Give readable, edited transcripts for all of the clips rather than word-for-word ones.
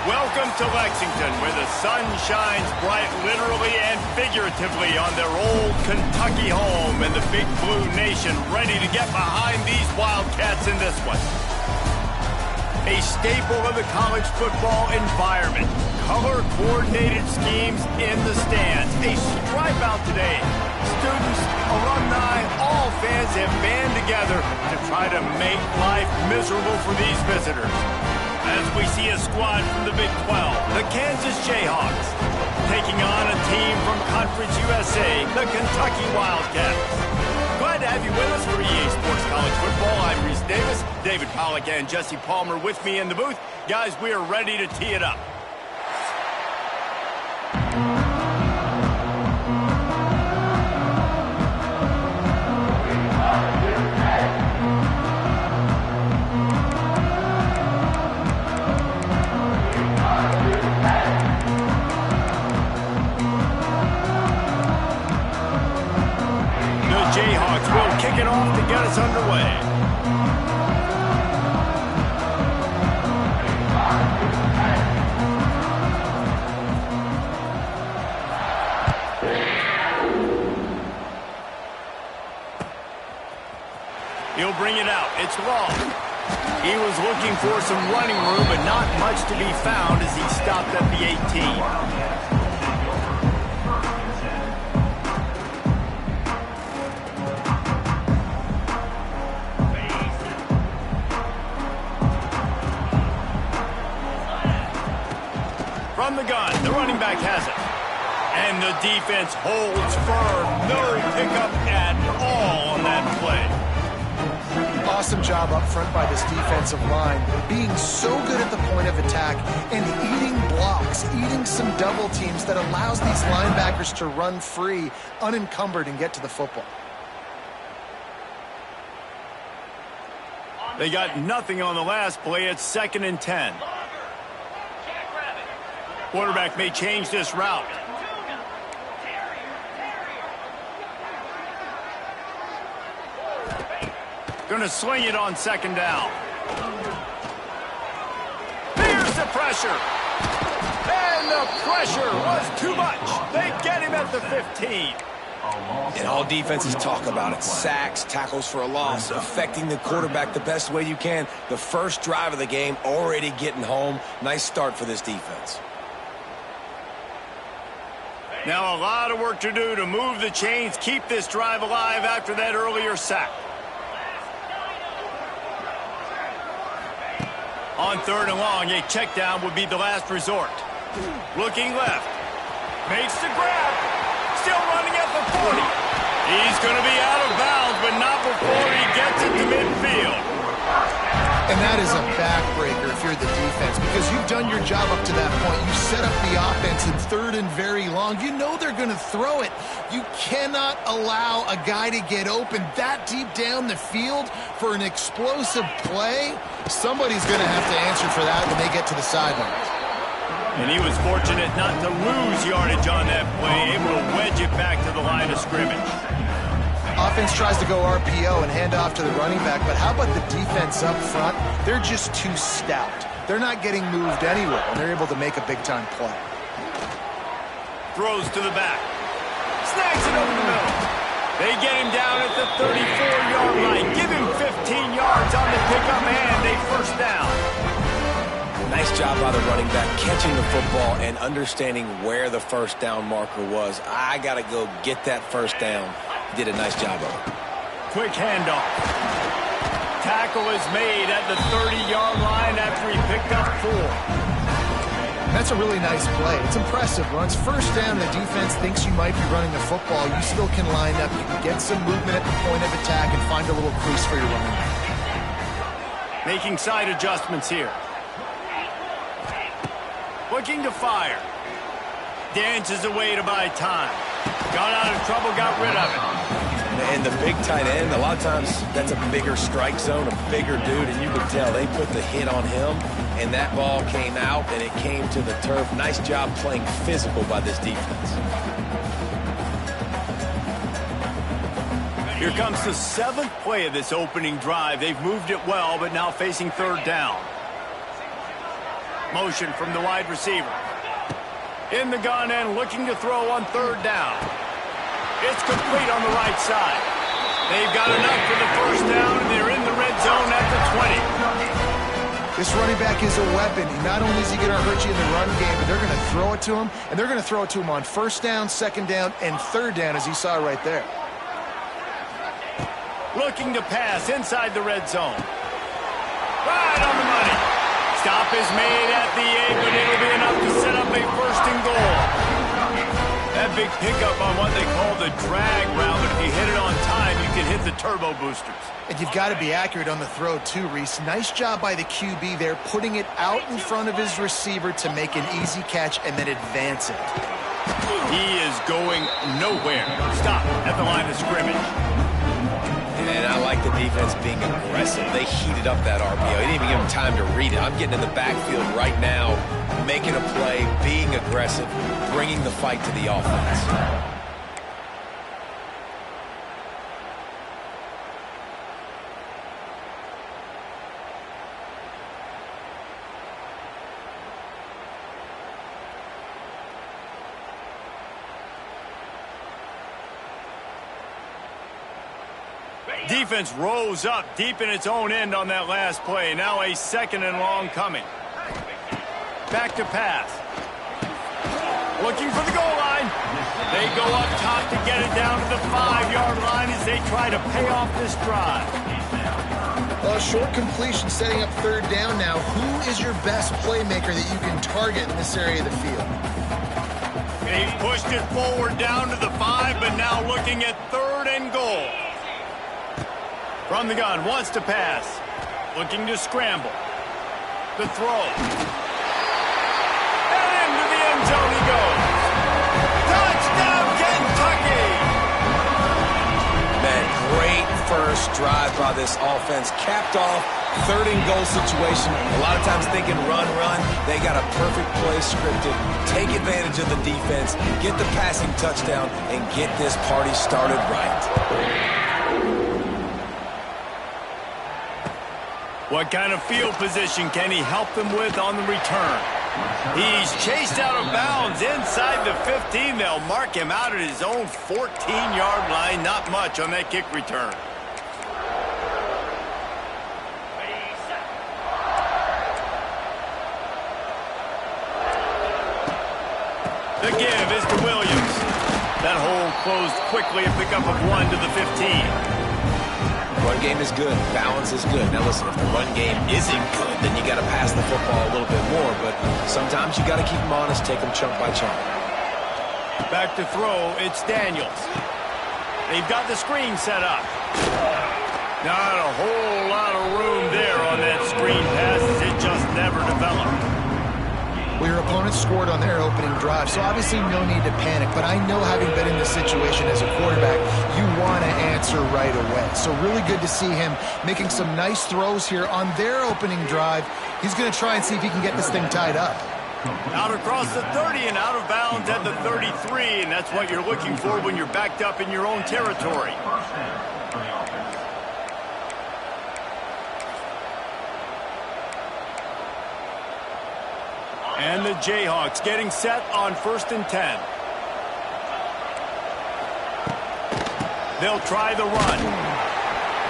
Welcome to Lexington, where the sun shines bright literally and figuratively on their old Kentucky home, and the Big Blue Nation ready to get behind these Wildcats in this one. A staple of the college football environment. Color-coordinated schemes in the stands. A stripe out today. Students, alumni, all fans have band together to try to make life miserable for these visitors. As we see a squad from the Big 12, the Kansas Jayhawks, taking on a team from Conference USA, the Kentucky Wildcats. Glad to have you with us for EA Sports College Football. I'm Reese Davis, David Pollack and Jesse Palmer with me in the booth. Guys, we are ready to tee it up. Jayhawks will kick it off to get us underway. He'll bring it out. It's long. He was looking for some running room, but not much to be found as he stopped at the 18. From the gun, the running back has it. And the defense holds firm. No pickup at all on that play. Awesome job up front by this defensive line. Being so good at the point of attack and eating blocks, eating some double teams that allows these linebackers to run free, unencumbered, and get to the football. They got nothing on the last play. It's 2nd and 10. Quarterback may change this route. Gonna sling it on 2nd down. Here's the pressure. And the pressure was too much. They get him at the 15. And all defenses talk about it. Sacks, tackles for a loss, affecting the quarterback the best way you can. The first drive of the game already getting home. Nice start for this defense. Now a lot of work to do to move the chains, keep this drive alive after that earlier sack. On 3rd and long, a check down would be the last resort. Looking left. Makes the grab. Still running at the 40. He's going to be out of bounds, but not before he gets it to midfield. And that is a backbreaker if you're the defense, because you've done your job up to that point. You set up the offense in 3rd and very long. You know they're going to throw it. You cannot allow a guy to get open that deep down the field for an explosive play. Somebody's going to have to answer for that when they get to the sidelines. And he was fortunate not to lose yardage on that play, able to wedge it back to the line of scrimmage. Offense tries to go RPO and hand off to the running back, but how about the defense up front? They're just too stout. They're not getting moved anywhere, and they're able to make a big-time play. Throws to the back. Snags it over the middle. They get him down at the 34-yard line. Give him 15 yards on the pickup and a first down. Nice job by the running back, catching the football and understanding where the first down marker was. I got to go get that first down. Did a nice job of it. Quick handoff. Tackle is made at the 30-yard line after he picked up 4. That's a really nice play. It's impressive. Once first down, the defense thinks you might be running the football. You still can line up. You can get some movement at the point of attack and find a little crease for your running back. Making side adjustments here. Looking to fire. Dances away to buy time. Got out of trouble, got rid of it. And the big tight end, a lot of times that's a bigger strike zone, a bigger dude, and you can tell they put the hit on him, and that ball came out, and it came to the turf. Nice job playing physical by this defense. Here comes the 7th play of this opening drive. They've moved it well, but now facing 3rd down. Motion from the wide receiver. In the gun and looking to throw on third down. It's complete on the right side. They've got enough for the first down, and they're in the red zone at the 20. This running back is a weapon. Not only is he going to hurt you in the run game, but they're going to throw it to him, and they're going to throw it to him on first down, second down, and third down, as you saw right there. Looking to pass inside the red zone. Right on the money. Stop is made at the 8, but it'll be enough to set up a first and goal. That big pickup on what they call the drag route, but if you hit it on time, you can hit the turbo boosters. And you've got to be accurate on the throw too, Reese. Nice job by the QB there, putting it out in front of his receiver to make an easy catch and then advance it. He is going nowhere. Stop at the line of scrimmage. And I like the defense being aggressive. They heated up that RPO. They didn't even give him time to read it. I'm getting in the backfield right now, making a play, being aggressive, bringing the fight to the offense. Defense rose up deep in its own end on that last play. Now a second and long coming. Back to pass. Looking for the goal line. They go up top to get it down to the 5-yard line as they try to pay off this drive. Well, short completion setting up third down now. Who is your best playmaker that you can target in this area of the field? They pushed it forward down to the 5, but now looking at third and goal. From the gun, wants to pass. Looking to scramble. The throw. And into the end zone he goes. Touchdown, Kentucky! Man, great first drive by this offense. Capped off, third and goal situation. A lot of times thinking run. They got a perfect play scripted. Take advantage of the defense, get the passing touchdown, and get this party started right. What kind of field position can he help them with on the return? He's chased out of bounds inside the 15. They'll mark him out at his own 14-yard line. Not much on that kick return. The give is to Williams. That hole closed quickly, a pickup of 1 to the 15. Run game is good. Balance is good. Now listen, if the run game isn't good, then you got to pass the football a little bit more. But sometimes you got to keep them honest, take them chunk by chunk. Back to throw, it's Daniels. They've got the screen set up. Not a whole lot of room there on that screen pass. It just never developed. Well, your opponent scored on their opening drive, so obviously no need to panic. But I know, having been in this situation as a quarterback, you want to answer right away. So really good to see him making some nice throws here on their opening drive. He's going to try and see if he can get this thing tied up. Out across the 30 and out of bounds at the 33, and that's what you're looking for when you're backed up in your own territory. And the Jayhawks getting set on 1st and 10. They'll try the run.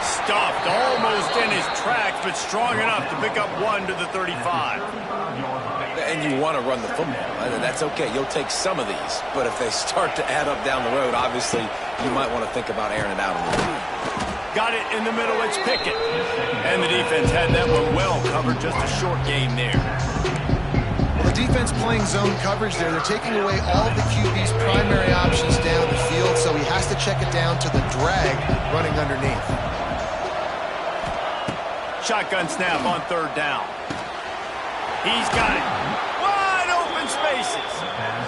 Stuffed almost in his tracks, but strong enough to pick up 1 to the 35. And you want to run the football. That's okay. You'll take some of these. But if they start to add up down the road, obviously, you might want to think about airing it out a little bit. Got it in the middle. It's Pickett. And the defense had that one well covered. Just a short game there. The defense playing zone coverage there. They're taking away all of the QB's primary options down the field, so he has to check it down to the drag running underneath. Shotgun snap on third down. He's got it. Wide open spaces.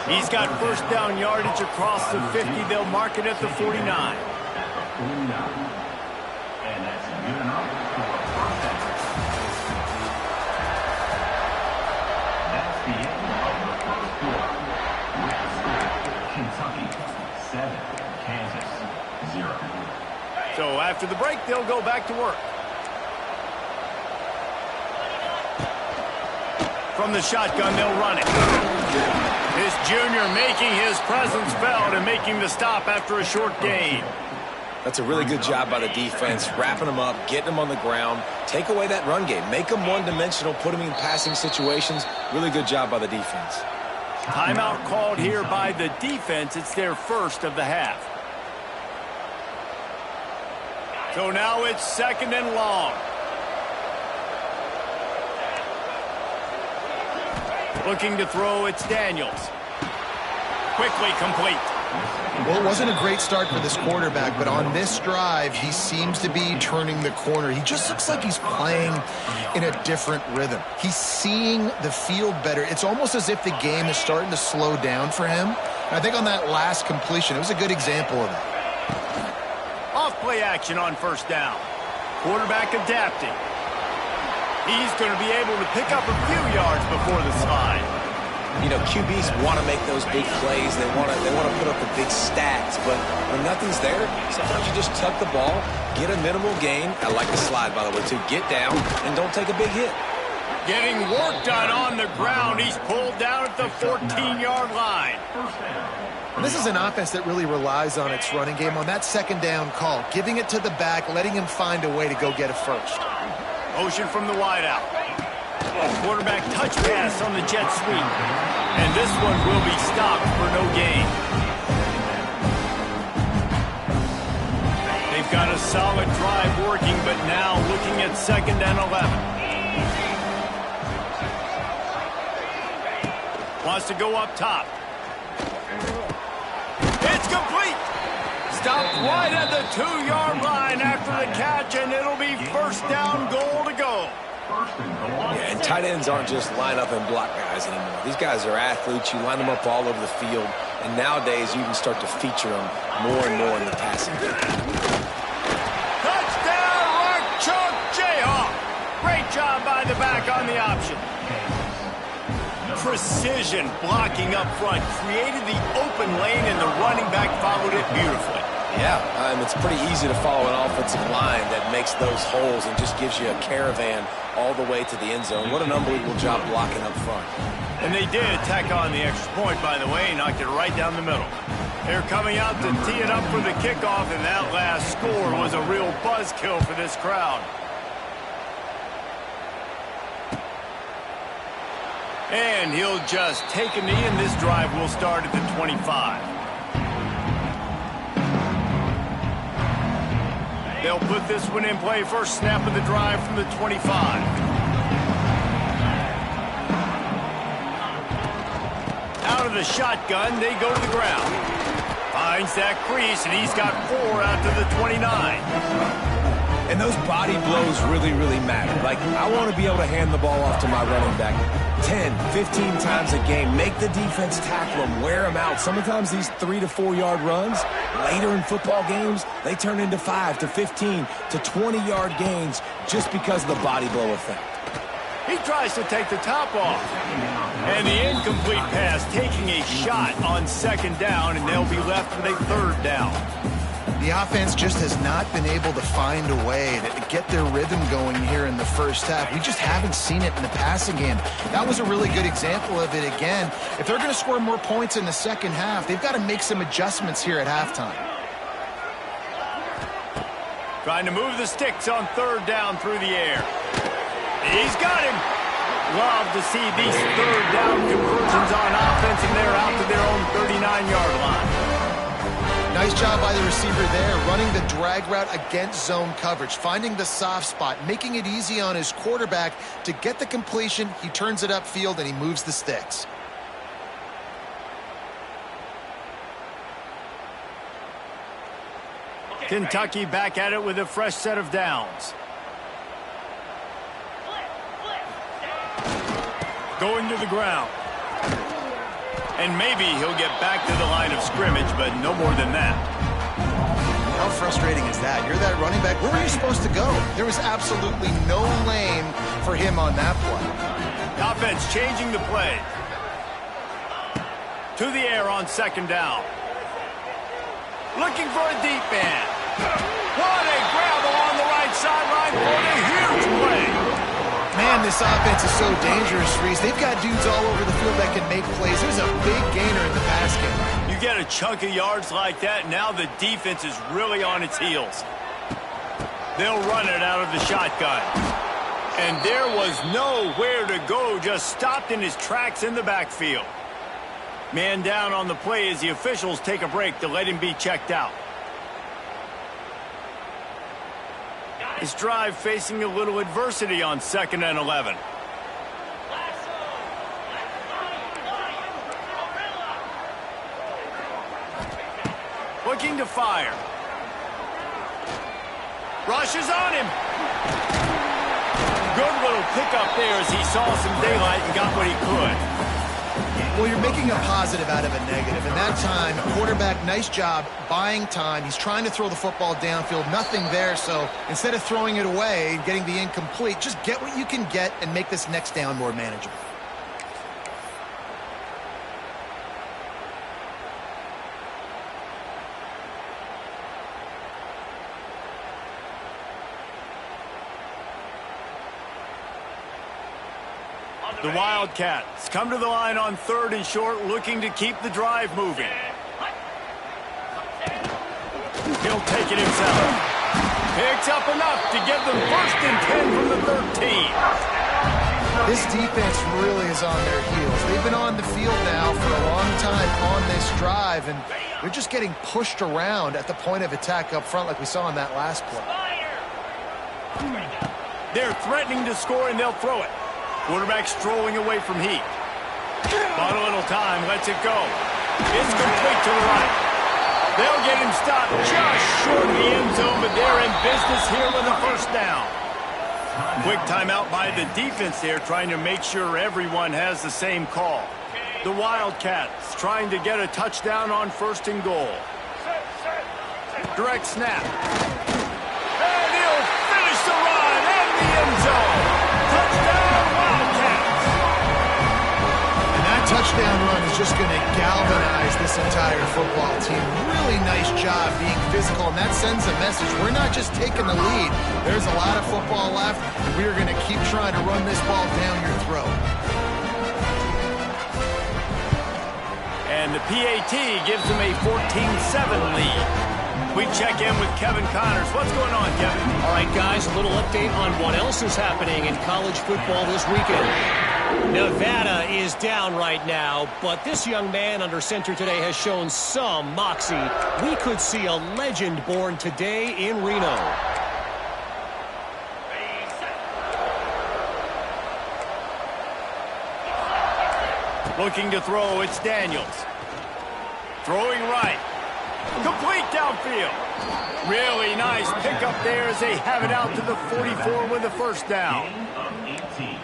He's got first down yardage across the 50. They'll mark it at the 49. And that's good enough for a first down. That's the end of the first quarter. With the score, Kentucky 7, Kansas 0. So after the break, they'll go back to work. From the shotgun, they'll run it. This junior making his presence felt and making the stop after a short gain. That's a really good job by the defense, wrapping them up, getting them on the ground, take away that run game, make them one-dimensional, put them in passing situations. Really good job by the defense. Timeout called here by the defense. It's their first of the half. So now it's 2nd and long. Looking to throw, it's Daniels. Quickly complete. Well, it wasn't a great start for this quarterback, but on this drive, he seems to be turning the corner. He just looks like he's playing in a different rhythm. He's seeing the field better. It's almost as if the game is starting to slow down for him. And I think on that last completion, it was a good example of that. Off play action on 1st down. Quarterback adapting. He's going to be able to pick up a few yards before the slide. You know, QBs want to make those big plays. They want to put up the big stats. But when nothing's there, sometimes you just tuck the ball, get a minimal gain. I like the slide, by the way, to get down and don't take a big hit. Getting work done on the ground. He's pulled down at the 14-yard line. This is an offense that really relies on its running game. On that 2nd down call, giving it to the back, letting him find a way to go get a first. Motion from the wideout. Quarterback touch pass on the jet sweep. And this one will be stopped for no gain. They've got a solid drive working, but now looking at 2nd and 11. Wants to go up top. It's complete. Stopped right at the 2-yard line after the catch, and it'll be 1st down, goal to go. Yeah, and tight ends aren't just line up and block guys anymore. These guys are athletes. You line them up all over the field, and nowadays you can start to feature them more and more in the passing game. Touchdown, Mark Chunk Jayhawk. Great job by the back on the option. Precision blocking up front, created the open lane, and the running back followed it beautifully. Yeah, and it's pretty easy to follow an offensive line that makes those holes and just gives you a caravan all the way to the end zone. What an unbelievable job blocking up front. And they did tack on the extra point, by the way, knocked it right down the middle. They're coming out to tee it up for the kickoff, and that last score was a real buzzkill for this crowd. And he'll just take a knee, and this drive will start at the 25. They'll put this one in play. First snap of the drive from the 25. Out of the shotgun, they go to the ground. Finds that crease, and he's got 4 out to the 29. And those body blows really, really matter. Like, I want to be able to hand the ball off to my running back 10, 15 times a game. Make the defense tackle them, wear them out. Sometimes these 3 to 4 yard runs, later in football games, they turn into 5 to 15 to 20-yard gains just because of the body blow effect. He tries to take the top off. And the incomplete pass taking a shot on 2nd down, and they'll be left with a 3rd down. The offense just has not been able to find a way to get their rhythm going here in the first half. We just haven't seen it in the passing game. That was a really good example of it again. If they're going to score more points in the second half, they've got to make some adjustments here at halftime. Trying to move the sticks on 3rd down through the air. He's got him. Love to see these 3rd down conversions on offense, and they're out to their own 39-yard line. Nice job by the receiver there, running the drag route against zone coverage, finding the soft spot, making it easy on his quarterback to get the completion. He turns it upfield, and he moves the sticks. Kentucky back at it with a fresh set of downs. Going to the ground. And maybe he'll get back to the line of scrimmage, but no more than that. How frustrating is that? You're that running back. Where were you supposed to go? There was absolutely no lane for him on that play. The offense changing the play. To the air on 2nd down. Looking for a deep man. What a grab along the right sideline. What a huge play. Man, this offense is so dangerous, Reese. They've got dudes all over the field that can make plays. There's a big gainer in the pass game. You get a chunk of yards like that, now the defense is really on its heels. They'll run it out of the shotgun. And there was nowhere to go, just stopped in his tracks in the backfield. Man down on the play as the officials take a break to let him be checked out. This drive facing a little adversity on 2nd and 11. Looking to fire. Rushes on him. Good little pickup there as he saw some daylight and got what he could. Well, you're making a positive out of a negative. And that time, quarterback, nice job buying time. He's trying to throw the football downfield. Nothing there. So instead of throwing it away and getting the incomplete, just get what you can get and make this next down more manageable. The Wildcats come to the line on 3rd and short, looking to keep the drive moving. He'll take it himself. Picks up enough to give them 1st and 10 from the 13. This defense really is on their heels. They've been on the field now for a long time on this drive, and they're just getting pushed around at the point of attack up front like we saw in that last play. They're threatening to score, and they'll throw it. Quarterback strolling away from heat. Bought a little time, lets it go. It's complete to the right. They'll get him stopped just short of the end zone, but they're in business here with a 1st down. Quick timeout by the defense there, trying to make sure everyone has the same call. The Wildcats trying to get a touchdown on 1st and goal. Direct snap. And he'll finish the run in the end zone. Touchdown, Wildcats! And that touchdown run is just going to galvanize this entire football team. Really nice job being physical, and that sends a message. We're not just taking the lead. There's a lot of football left, and we are going to keep trying to run this ball down your throat. And the PAT gives them a 14-7 lead. We check in with Kevin Connors. What's going on, Kevin? All right, guys, a little update on what else is happening in college football this weekend. Nevada is down right now, but this young man under center today has shown some moxie. We could see a legend born today in Reno. Looking to throw, it's Daniels. Throwing right. Complete downfield. Really nice pickup there as they have it out to the 44 with a 1st down.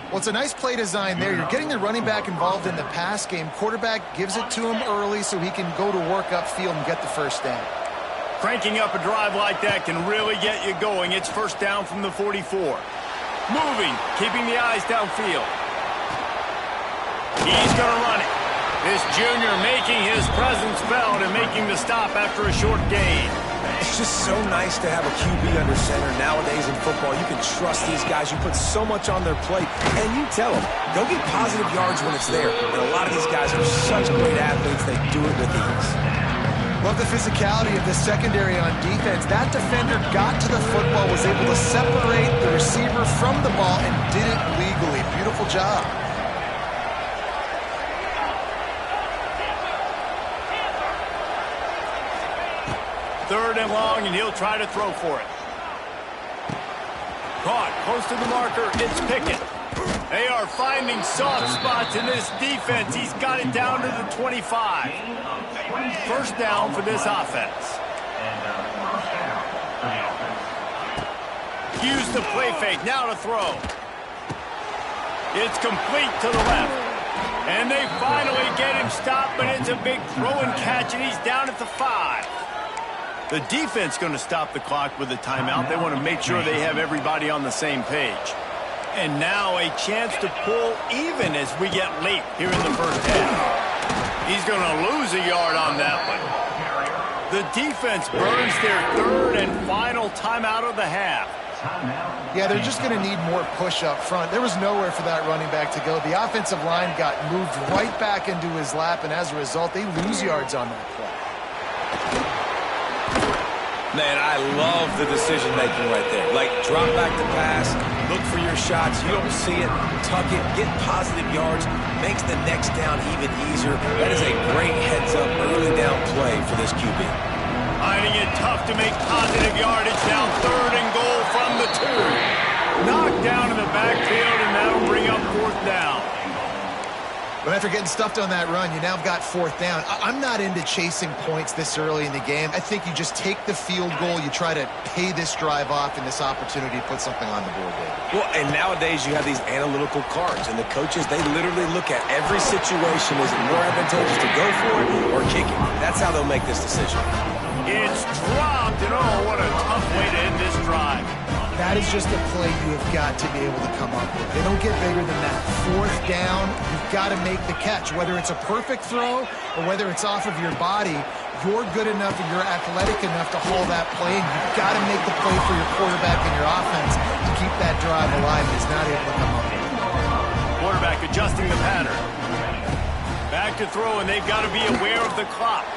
Well, it's a nice play design there. You're getting the running back involved in the pass game. Quarterback gives it to him early so he can go to work upfield and get the 1st down. Cranking up a drive like that can really get you going. It's 1st down from the 44. Moving, keeping the eyes downfield. He's going to run it. This junior making his presence felt and making the stop after a short gain. It's just so nice to have a QB under center nowadays in football. You can trust these guys. You put so much on their plate, and you tell them, go get positive yards when it's there. And a lot of these guys are such great athletes, they do it with ease. Love the physicality of the secondary on defense. That defender got to the football, was able to separate the receiver from the ball, and did it legally. Beautiful job. Third and long, and he'll try to throw for it. Caught close to the marker. It's Pickett. They are finding soft spots in this defense. He's got it down to the 25. 1st down for this offense. Use the play fake. Now to throw. It's complete to the left. And they finally get him stopped, but it's a big throw and catch, and he's down at the 5. The defense going to stop the clock with a timeout. They want to make sure they have everybody on the same page. And now a chance to pull even as we get late here in the 1st half. He's going to lose a yard on that one. The defense burns their 3rd and final timeout of the half. Timeout. Yeah, they're just going to need more push up front. There was nowhere for that running back to go. The offensive line got moved right back into his lap, and as a result, they lose yards on that play. Man, I love the decision-making right there. Like, drop back to pass, look for your shots. You don't see it, tuck it, get positive yards, makes the next down even easier. That is a great heads-up early down play for this QB. Finding it tough to make positive yardage now. 3rd and goal from the 2. Knocked down in the backfield, and that'll bring up 4th down. But after getting stuffed on that run, you now have got 4th down. I'm not into chasing points this early in the game. I think you just take the field goal. You try to pay this drive off and this opportunity to put something on the board, David. Well, and nowadays you have these analytical cards, and the coaches, they literally look at every situation. Is it more advantageous to go for it or kick it? That's how they'll make this decision. It's dropped, and oh, what a tough way to end this drive. That is just a play you have got to be able to come up with. They don't get bigger than that. 4th down, you've got to make the catch. Whether it's a perfect throw or whether it's off of your body, you're good enough and you're athletic enough to haul that play, and you've got to make the play for your quarterback and your offense to keep that drive alive, and he's not able to come up with it. Quarterback adjusting the pattern. Back to throw, and they've got to be aware of the clock.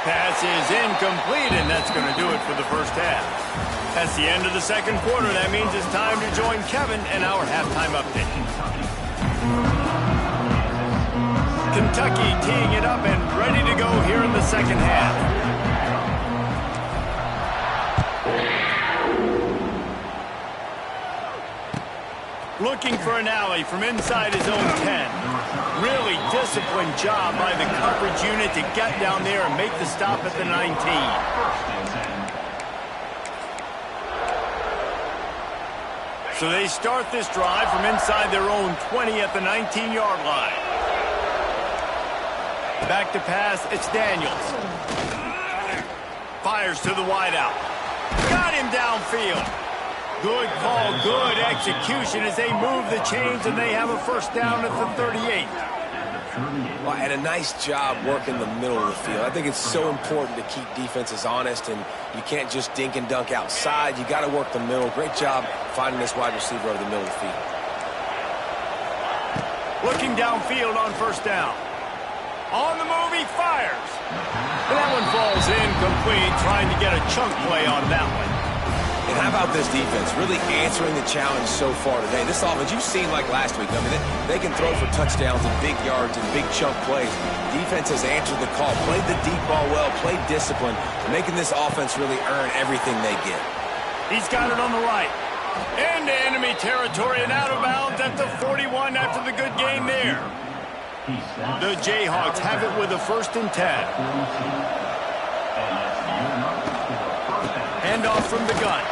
Pass is incomplete, and that's going to do it for the first half. That's the end of the 2nd quarter. That means it's time to join Kevin and our halftime update. Kentucky teeing it up and ready to go here in the 2nd half. Looking for an alley from inside his own 10. Really disciplined job by the coverage unit to get down there and make the stop at the 19. So they start this drive from inside their own 20 at the 19-yard line. Back to pass, it's Daniels. Fires to the wideout. Got him downfield. Good call, good execution as they move the chains, and they have a 1st down at the 38. Well, and a nice job working the middle of the field. I think it's so important to keep defenses honest, and you can't just dink and dunk outside. You got to work the middle. Great job finding this wide receiver over the middle of the field. Looking downfield on 1st down. On the move, he fires. And that one falls incomplete, trying to get a chunk play on that one. And how about this defense really answering the challenge so far today? This offense, you've seen like last week. I mean, they can throw for touchdowns and big yards and big chunk plays. Defense has answered the call, played the deep ball well, played discipline, making this offense really earn everything they get. He's got it on the right. Into enemy territory and out of bounds at the 41 after the good game there. The Jayhawks have it with a 1st and 10. Handoff from the gun.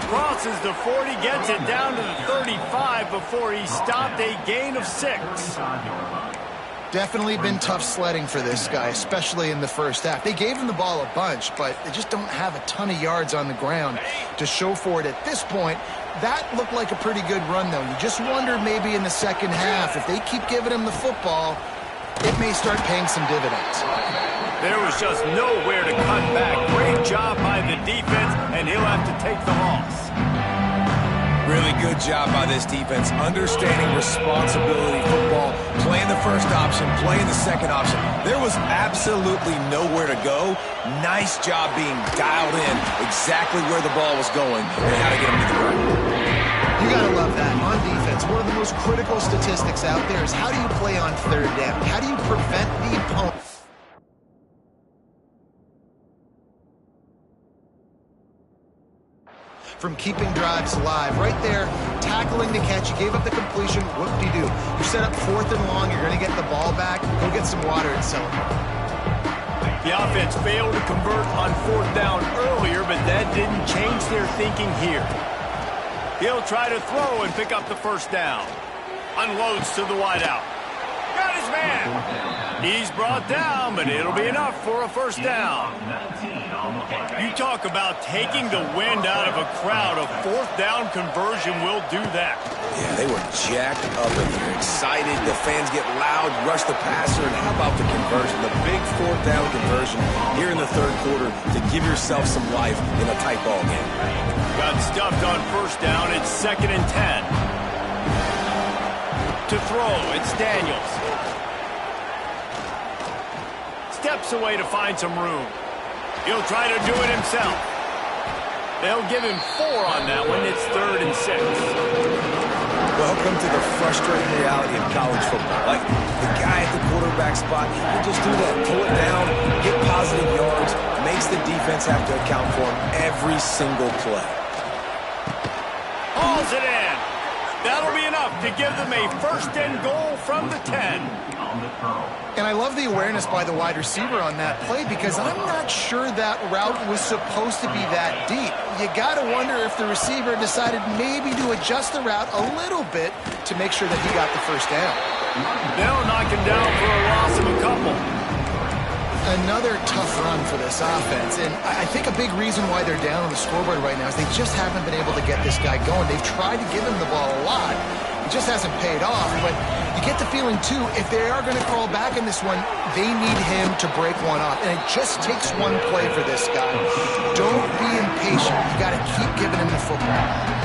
Crosses the 40, gets it down to the 35 before he stopped, a gain of 6. Definitely been tough sledding for this guy, especially in the 1st half. They gave him the ball a bunch, but they just don't have a ton of yards on the ground to show for it at this point. That looked like a pretty good run, though. You just wonder maybe in the 2nd half, if they keep giving him the football, it may start paying some dividends. There was just nowhere to cut back. Great job by the defense, and he'll have to take the loss. Really good job by this defense, understanding responsibility football, playing the 1st option, playing the 2nd option. There was absolutely nowhere to go. Nice job being dialed in exactly where the ball was going and how to get him to the ground. You gotta love that. On defense, one of the most critical statistics out there is how do you play on 3rd down? How do you prevent the opponent from keeping drives alive? Right there, tackling the catch. You gave up the completion. Whoop-de-doo. You set up 4th and long. You're going to get the ball back. Go get some water and celebrate. The offense failed to convert on 4th down earlier, but that didn't change their thinking here. He'll try to throw and pick up the 1st down. Unloads to the wideout. Got his man. He's brought down, but it'll be enough for a first down. You talk about taking the wind out of a crowd. A fourth down conversion will do that. Yeah, they were jacked up in here, excited. The fans get loud, rush the passer, and how about the conversion? The big fourth down conversion here in the third quarter to give yourself some life in a tight ball game. Got stuffed on first down. It's 2nd and 10. To throw, it's Daniels. Steps away to find some room. He'll try to do it himself. They'll give him 4 on that one. It's 3rd and 6. Welcome to the frustrating reality of college football. Like, the guy at the quarterback spot, he can just do that. Pull it down, get positive yards, makes the defense have to account for him every single play. Hauls it in. That'll be enough to give them a 1st and goal from the 10. And I love the awareness by the wide receiver on that play because I'm not sure that route was supposed to be that deep. You got to wonder if the receiver decided maybe to adjust the route a little bit to make sure that he got the first down. They'll knock him down for a loss of a couple. Another tough run for this offense, and I think a big reason why they're down on the scoreboard right now is they just haven't been able to get this guy going. They've tried to give him the ball a lot. It just hasn't paid off, but you get the feeling, too, if they are going to crawl back in this one, they need him to break one off, and it just takes one play for this guy. Don't be impatient. You got to keep giving him the football.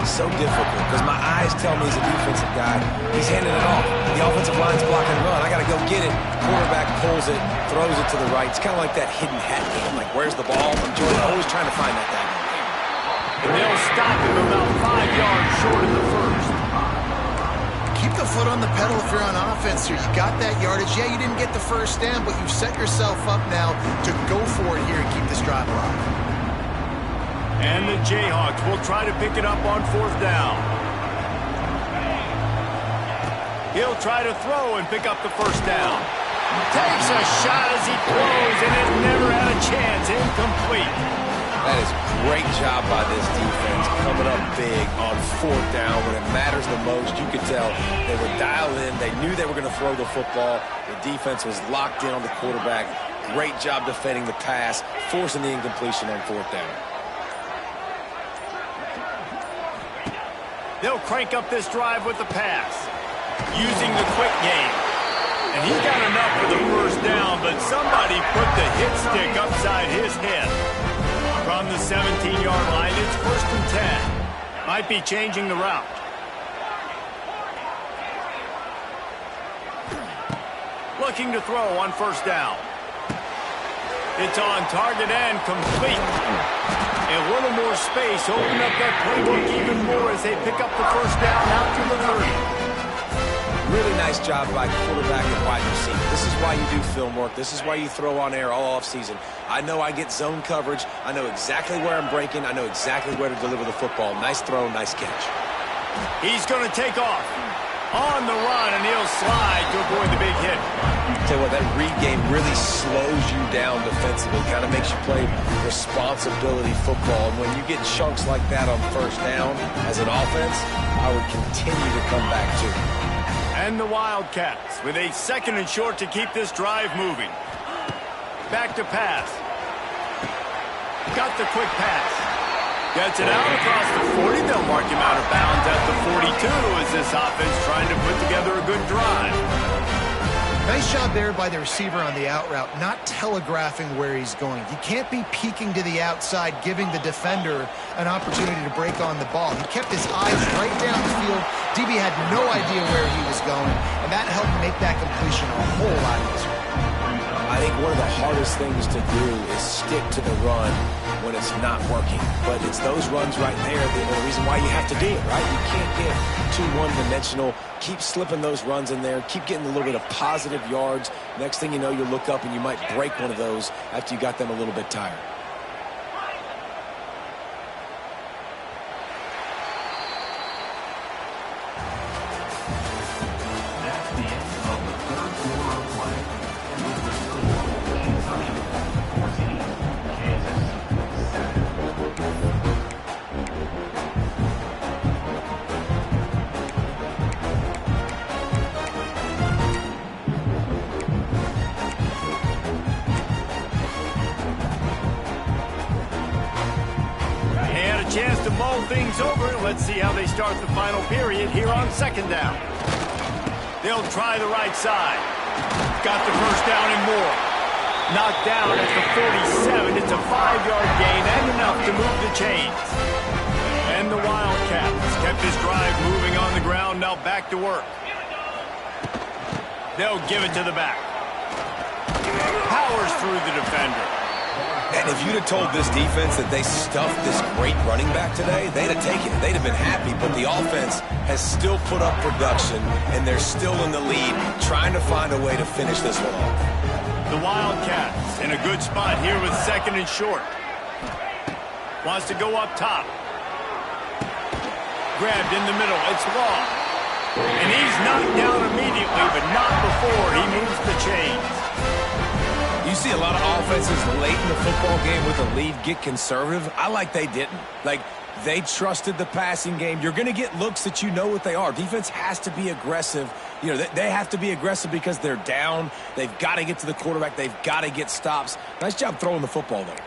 So difficult because my eyes tell me he's a defensive guy. He's handing it off. The offensive line's blocking the run. I got to go get it. Quarterback pulls it, throws it to the right. It's kind of like that hidden hat game. Like, where's the ball? I'm always trying to find that guy. And they'll stop him about 5 yards short of the first. Keep the foot on the pedal if you're on offense here. You got that yardage. Yeah, you didn't get the first down, but you've set yourself up now to go for it here and keep this drive alive. And the Jayhawks will try to pick it up on 4th down. He'll try to throw and pick up the first down. Takes a shot as he throws, and it never had a chance. Incomplete. That is a great job by this defense, coming up big on 4th down when it matters the most. You could tell they were dialed in. They knew they were going to throw the football. The defense was locked in on the quarterback. Great job defending the pass, forcing the incompletion on 4th down. They'll crank up this drive with the pass, using the quick game. And he got enough for the first down, but somebody put the hit stick upside his head. From the 17-yard line, it's 1st and 10. Might be changing the route. Looking to throw on 1st down. It's on target and complete. A little more space, open up that playbook even more as they pick up the first down out to the 30. Really nice job by quarterback and wide receiver. This is why you do film work. This is why you throw on air all offseason. I know I get zone coverage. I know exactly where I'm breaking. I know exactly where to deliver the football. Nice throw, nice catch. He's going to take off on the run, and he'll slide to avoid the big hit. Tell you what, that read game really slows you down defensively, kind of makes you play responsibility football. And when you get chunks like that on 1st down as an offense, I would continue to come back to it. And the Wildcats with a 2nd and short to keep this drive moving. Back to pass. Got the quick pass. Gets it out across the 40. They'll mark him out of bounds at the 42 as this offense trying to put together a good drive. Nice job there by the receiver on the out route, not telegraphing where he's going. You can't be peeking to the outside, giving the defender an opportunity to break on the ball. He kept his eyes right down the field. DB had no idea where he was going, and that helped make that completion a whole lot easier. I think one of the hardest things to do is stick to the run when it's not working. But it's those runs right there that are the reason why you have to do it, right? You can't get too one-dimensional. Keep slipping those runs in there. Keep getting a little bit of positive yards. Next thing you know, you look up and you might break one of those after you got them a little bit tired. That's the end of the third quarter of play. With the score, Kentucky 14, Kansas 7. things over. Let's see how they start the final period here on second down. They'll try the right side. Got the first down and more. Knocked down at the 47. It's a 5-yard gain and enough to move the chains. And the Wildcats kept this drive moving on the ground. Now back to work. They'll give it to the back. Powers through the defender. And if you'd have told this defense that they stuffed this great running back today, they'd have taken it. They'd have been happy, but the offense has still put up production, and they're still in the lead, trying to find a way to finish this one off. The Wildcats in a good spot here with second and short. Wants to go up top. Grabbed in the middle. It's long. And he's knocked down immediately, but not before he moves the chains. You see a lot of offenses late in the football game with a lead get conservative. I like they didn't. Like, they trusted the passing game. You're going to get looks that you know what they are. Defense has to be aggressive. You know, they have to be aggressive because they're down. They've got to get to the quarterback. They've got to get stops. Nice job throwing the football there.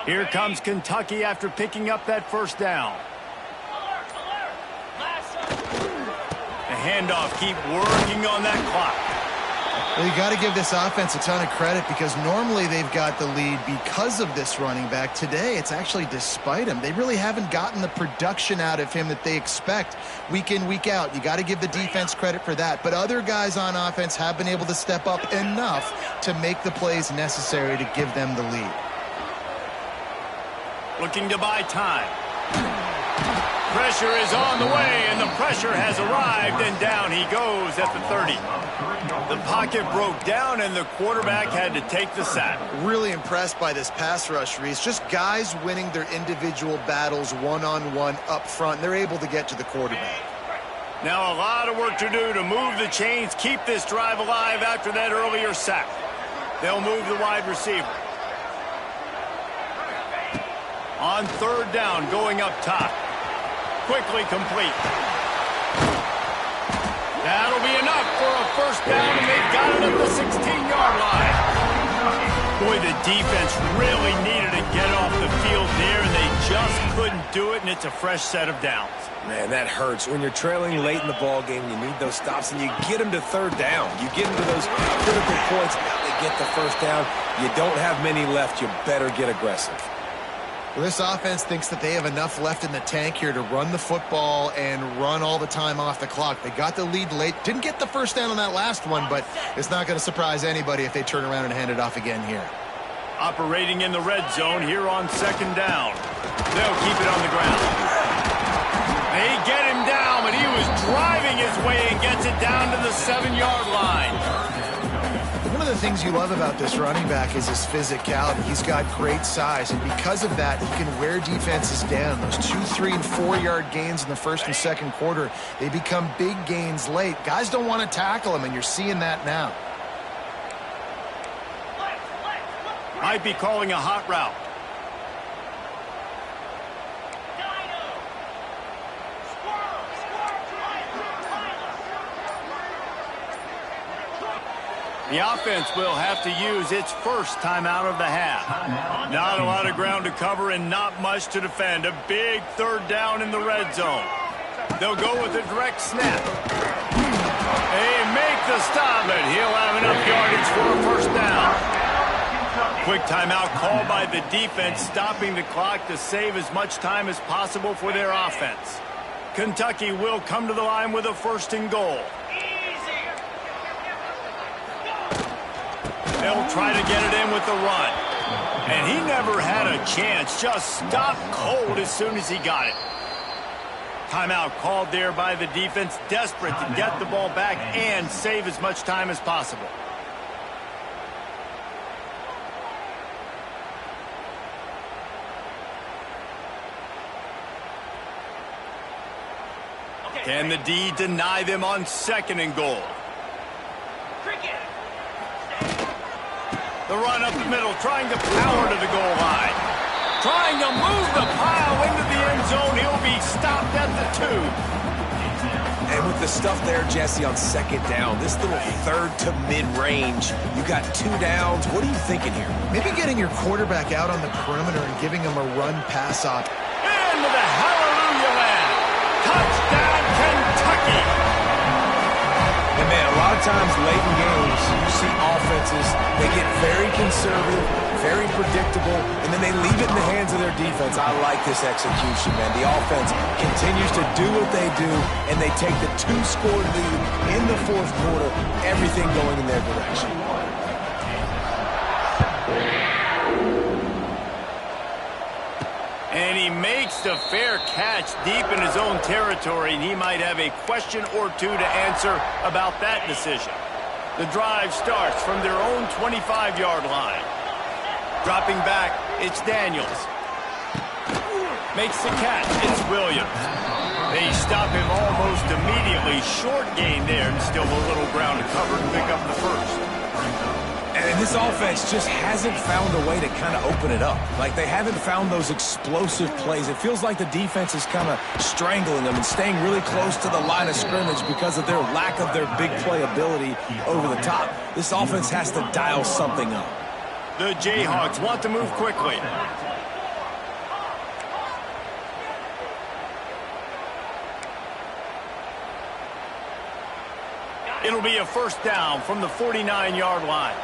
Here comes Kentucky after picking up that first down. The handoff, keep working on that clock. Well, you got to give this offense a ton of credit because normally they've got the lead because of this running back. Today, it's actually despite him. They really haven't gotten the production out of him that they expect week in, week out. You got to give the defense credit for that. But other guys on offense have been able to step up enough to make the plays necessary to give them the lead. Looking to buy time. Pressure is on the way, and the pressure has arrived, and down he goes at the 30. The pocket broke down, and the quarterback had to take the sack. Really impressed by this pass rush, Reese. Just guys winning their individual battles one-on-one up front. They're able to get to the quarterback. Now a lot of work to do to move the chains, keep this drive alive after that earlier sack. They'll move the wide receiver. On third down, going up top. Quickly complete. That'll be enough for a first down, and they've got it at the 16-yard line. Boy, the defense really needed to get off the field there, and they just couldn't do it, and it's a fresh set of downs. Man, that hurts. When you're trailing late in the ball game, you need those stops, and you get them to third down. You get them to those critical points. Now they get the first down. You don't have many left. You better get aggressive. Well, this offense thinks that they have enough left in the tank here to run the football and run all the time off the clock. They got the lead late. Didn't get the first down on that last one, but it's not going to surprise anybody if they turn around and hand it off again here. Operating in the red zone here on second down. They'll keep it on the ground. They get him down, but he was driving his way and gets it down to the 7-yard line. One of the things you love about this running back is his physicality. He's got great size, and because of that, he can wear defenses down. Those 2-, 3-, and 4-yard gains in the first and second quarter, they become big gains late. Guys don't want to tackle him, and you're seeing that now. Might be calling a hot route. The offense will have to use its first timeout of the half. Not a lot of ground to cover and not much to defend. A big third down in the red zone. They'll go with a direct snap. They make the stop, but he'll have enough yardage for a first down. Quick timeout called by the defense, stopping the clock to save as much time as possible for their offense. Kentucky will come to the line with a first and goal. They'll try to get it in with the run. And he never had a chance. Just stopped cold as soon as he got it. Timeout called there by the defense, desperate to get the ball back and save as much time as possible. Can the D deny them on second and goal? The run up the middle, trying to power to the goal line. Trying to move the pile into the end zone. He'll be stopped at the 2. And with the stuff there, Jesse, on second down, this little third to mid-range, you got 2 downs. What are you thinking here? Maybe getting your quarterback out on the perimeter and giving him a run-pass op. Into the hallelujah land. Touchdown, Kentucky. And, man, a lot of times late in games, you see offenses, they get very conservative, very predictable, and then they leave it in the hands of their defense. I like this execution, man. The offense continues to do what they do, and they take the 2-score lead in the fourth quarter, everything going in their direction. And he makes the fair catch deep in his own territory, and he might have a question or two to answer about that decision. The drive starts from their own 25-yard line. Dropping back, it's Daniels. Makes the catch, it's Williams. They stop him almost immediately. Short gain there, and still a little ground to cover to pick up the first. And this offense just hasn't found a way to kind of open it up. Like, they haven't found those explosive plays. It feels like the defense is kind of strangling them and staying really close to the line of scrimmage because of their lack of their big play ability over the top. This offense has to dial something up. The Jayhawks want to move quickly. It'll be a first down from the 49-yard line.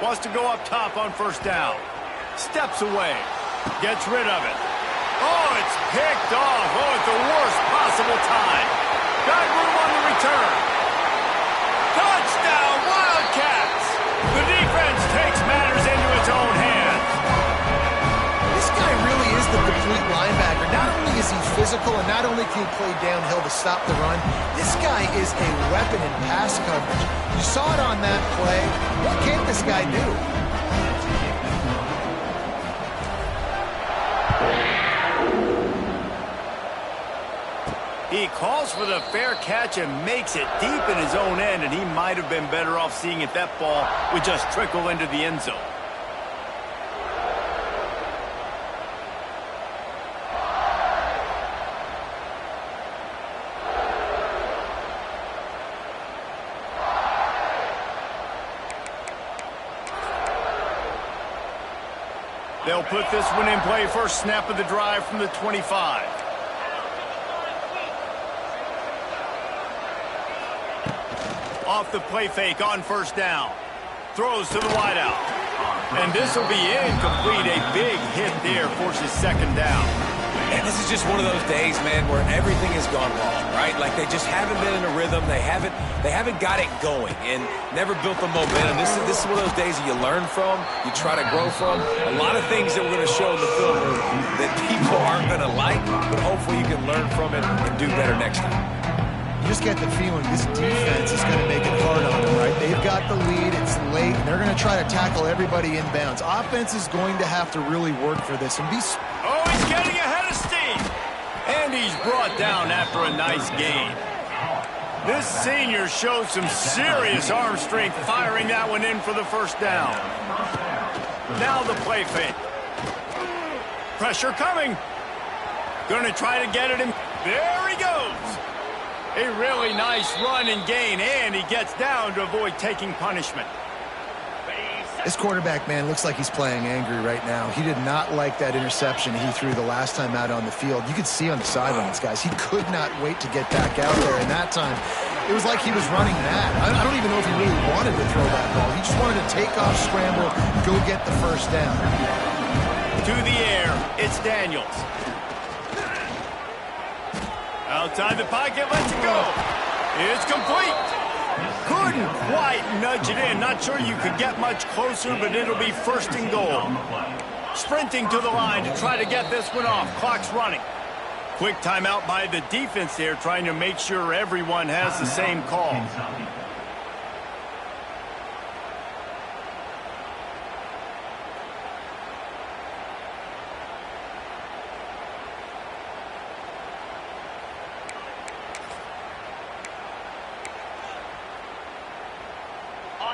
Wants to go up top on first down. Steps away. Gets rid of it. Oh, it's picked off. Oh, at the worst possible time. Got room on the return. Touchdown, Wildcats! The defense takes matters into its own hands. This guy really is the complete linebacker. Not only is he physical and not only can he play downhill to stop the run, this guy is a weapon in pass coverage. You saw it on that play. What can't this guy do? He calls for the fair catch and makes it deep in his own end, and he might have been better off seeing if that ball would just trickle into the end zone. They'll put this one in play first snap of the drive from the 25. Off the play fake on first down. Throws to the wideout. And this will be incomplete. A big hit there forces second down. And this is just one of those days, man, where everything has gone wrong, right? Like, they just haven't been in a rhythm. They haven't got it going and never built the momentum. This is one of those days that you learn from, you try to grow from. A lot of things that we're going to show in the film that people aren't going to like, but hopefully you can learn from it and do better next time. You just get the feeling this defense is going to make it hard on them, right? They've got the lead, it's late, and they're going to try to tackle everybody inbounds. Offense is going to have to really work for this and be... Oh, he's getting ahead of steam. And he's brought down after a nice gain. This senior shows some serious arm strength firing that one in for the first down. Now the play fake. Pressure coming. Going to try to get it in. There he goes. A really nice run and gain, and he gets down to avoid taking punishment. This quarterback, man, looks like he's playing angry right now. He did not like that interception he threw the last time out on the field. You could see on the sidelines, guys, he could not wait to get back out there. And that time, it was like he was running mad. I don't even know if he really wanted to throw that ball. He just wanted to take off, scramble, go get the first down. To the air, it's Daniels. Outside the pocket, lets it go. It's complete. Couldn't quite nudge it in. Not sure you could get much closer, but it'll be first and goal. Sprinting to the line to try to get this one off. Clock's running. Quick timeout by the defense there, trying to make sure everyone has the same call.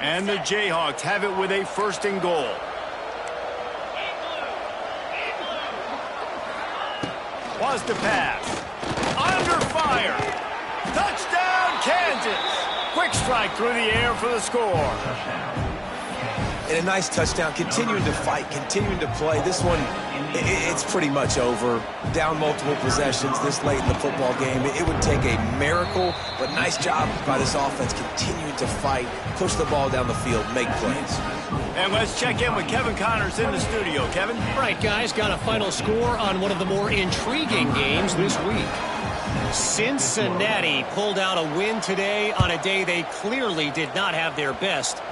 And the Jayhawks have it with a first and goal. Wants to pass. fire. Touchdown, Kansas. Quick strike through the air for the score. And a nice touchdown, continuing to fight, continuing to play. This one, it's pretty much over. Down multiple possessions this late in the football game. It would take a miracle, but nice job by this offense continuing to fight, push the ball down the field, make plays. And let's check in with Kevin Connors in the studio. Kevin? Right, guys, got a final score on one of the more intriguing games this week. Cincinnati pulled out a win today on a day they clearly did not have their best.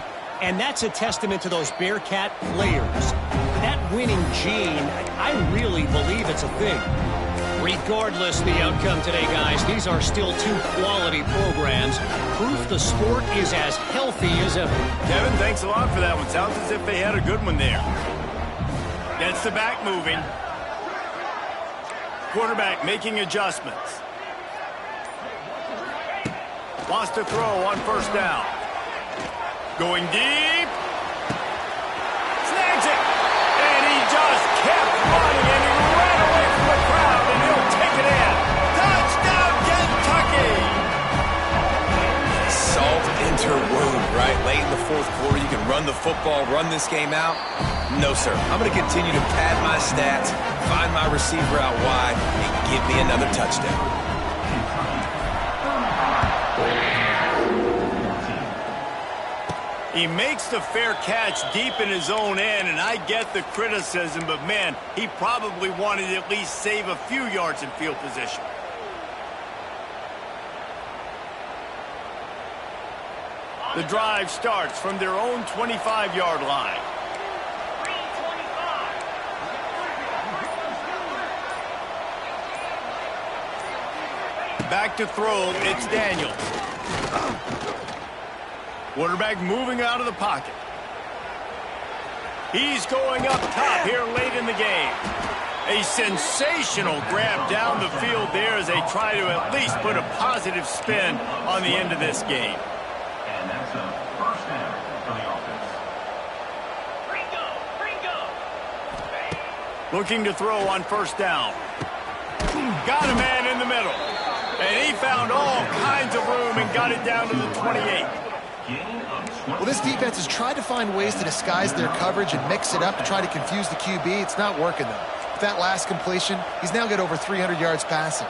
And that's a testament to those Bearcat players. That winning gene, I really believe it's a thing. Regardless the outcome today, guys, these are still two quality programs. Proof the sport is as healthy as ever. Kevin, thanks a lot for that one. Sounds as if they had a good one there. Gets the back moving. Quarterback making adjustments. Wants to throw on first down. Going deep. Snags it. And he just kept running, and he ran away from the crowd, and he'll take it in. Touchdown, Kentucky! Salt enter wound, right? Late in the fourth quarter, you can run the football, run this game out. No, sir. I'm going to continue to pad my stats, find my receiver out wide, and give me another touchdown. He makes the fair catch deep in his own end, and I get the criticism, but man, he probably wanted to at least save a few yards in field position. The drive starts from their own 25-yard line. Back to throw, it's Daniels. Quarterback moving out of the pocket. He's going up top here late in the game. A sensational grab down the field there as they try to at least put a positive spin on the end of this game. And that's a first down for the offense. Looking to throw on first down. Got a man in the middle. And he found all kinds of room and got it down to the 28. Well, this defense has tried to find ways to disguise their coverage and mix it up to try to confuse the QB. It's not working, though. With that last completion, he's now got over 300 yards passing.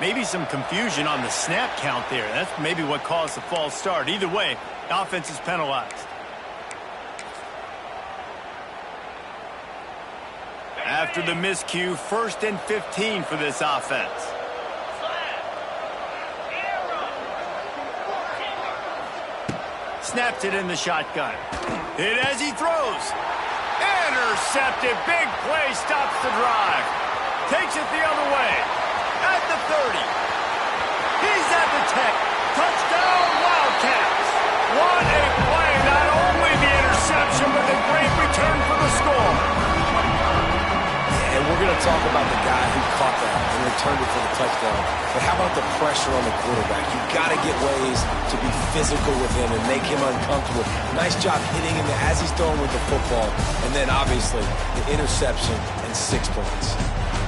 Maybe some confusion on the snap count there. That's maybe what caused the false start. Either way, the offense is penalized. After the miscue, 1st and 15 for this offense. Snaps it in the shotgun. Hit as he throws. Intercepted. Big play stops the drive. Takes it the other way. At the 30. He's at the 10. Touchdown, Wildcats. What a play. Not only the interception, but the great return for the score. And we're going to talk about the guy who caught that and returned it for the touchdown. But how about the pressure on the quarterback? You've got to get ways to be physical with him and make him uncomfortable. Nice job hitting him as he's throwing with the football. And then, obviously, the interception and 6 points.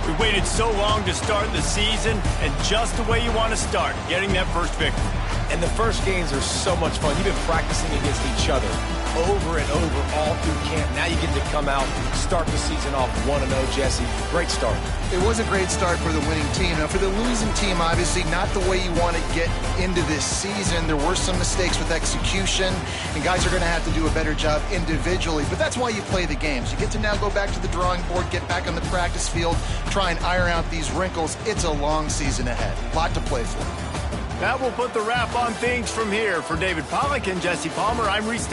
We waited so long to start the season, and just the way you want to start, getting that first victory. And the first games are so much fun. You've been practicing against each other over and over all through camp. Now you get to come out, start the season off 1-0, Jesse. Great start. It was a great start for the winning team. Now, for the losing team, obviously not the way you want to get into this season. There were some mistakes with execution, and guys are going to have to do a better job individually. But that's why you play the games. You get to now go back to the drawing board, get back on the practice field, try and iron out these wrinkles. It's a long season ahead. A lot to play for. That will put the wrap on things from here. For David Pollack and Jesse Palmer, I'm Reese.